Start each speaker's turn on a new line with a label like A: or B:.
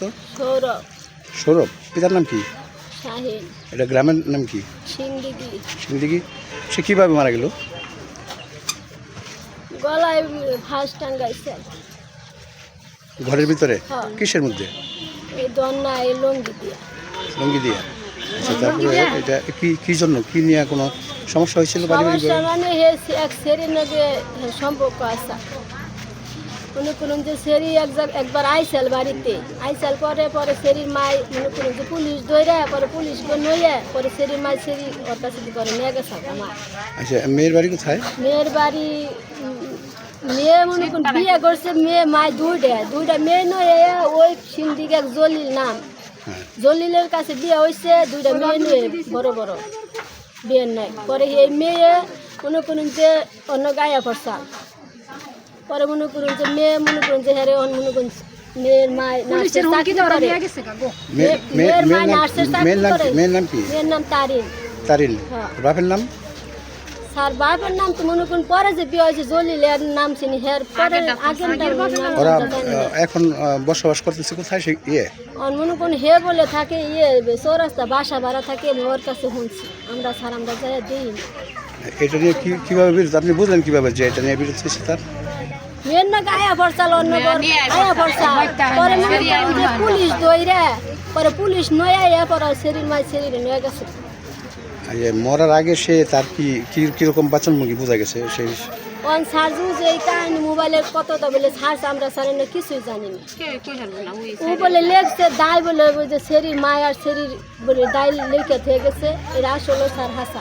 A: তো
B: সৌরভ
A: সৌরভ, পিতার নাম কি?
B: শাহিন
A: এটা গ্রামের নাম কি?
B: সিন্দিগি
A: সিন্দিগি। সে কিভাবে মারা গেল?
B: গলায় ফাঁস টাঙ্গাইছে।
A: ঘরের ভিতরে?
B: হ্যাঁ।
A: কিসের মধ্যে?
B: এই দন্না এই লঙ্গি দিয়া
A: লুঙ্গি দিয়ে। আচ্ছা, তারপরে এটা কি কি জন্য, কি নিয়ে কোনো সমস্যা হয়েছিল পারিবারিক?
B: সমস্যা মানে এক সেরির নগে সম্পর্ক আছে। মনে করুন যে সেরি একবার আইসাল বাড়িতে আইসাল পরে পরে সেরির মাই মনে করুন যে পুলিশ ধরে পরে পুলিশ নইয়ে পরে সেরির মাই সেরি ওর কাছে করে নিয়ে গেছে আমার।
A: আচ্ছা, মেয়ের বাড়ি কোথায়?
B: মেয়ের বাড়ি মেয়ে মনে করুন বিয়ে করছে মেয়ে মাই দুইটা মেয়ে নয় ওই সিন্দিকে এক জলিল নাম
A: হ্যাঁ।
B: জলিলের কাছে বিয়ে হয়েছে দুইটা মেয়ে নয় বড় বড় বিয়ের নাই। পরে এই মেয়ে মনে করুন যে অন্য গায়ে ফরসাল পরে মনে করুন যে মেয়ে মনে করুন যে হ্যাঁ মনে করুন মেয়ের মায় নার্সের চাকরি করে। মেয়ের মায় নার্সের চাকরি করে।
A: মেয়ের নাম কি?
B: মেয়ের নাম তারিন।
A: তারিন।
B: হ্যাঁ।
A: বাপের নাম?
B: স্যার বাপের নাম তো মনে করুন পরে যে বিয়ে হয়েছে জলিলের নাম চিনি হের পরে
A: ওরা এখন বসবাস করতেছে কোথায়? সে
B: মনে করুন হে বলে থাকে চৌরাস্তা বাসা ভাড়া থাকে ওর কাছে শুনছি আমরা স্যার আমরা যাই দিই।
A: এটা নিয়ে কিভাবে বিরোধ, আপনি বুঝলেন কিভাবে যে এটা নিয়ে বিরোধ হয়েছে তার?
B: মেয়ের না গায়া ফরসাল অন্য গায়া ফরসাল পরে মনে করেন যে পুলিশ দইরে পরে পুলিশ নয় আইয়া পরে শরীর মাই শরীরে নিয়ে গেছে।
A: মরার আগে সে তার কিরকম বাচনভঙ্গি বোঝা গেছে সেই?
B: অন সার্জু যে এই কাহিনী মোবাইলের কতটা বলে সার্চ আমরা স্যারের না কিছুই জানি না। ও বলে লেখছে দায় বলে যে শরীর মায় আর শরীর বলে দায় লিখে থেকে গেছে এরা আসলে স্যার হাসা।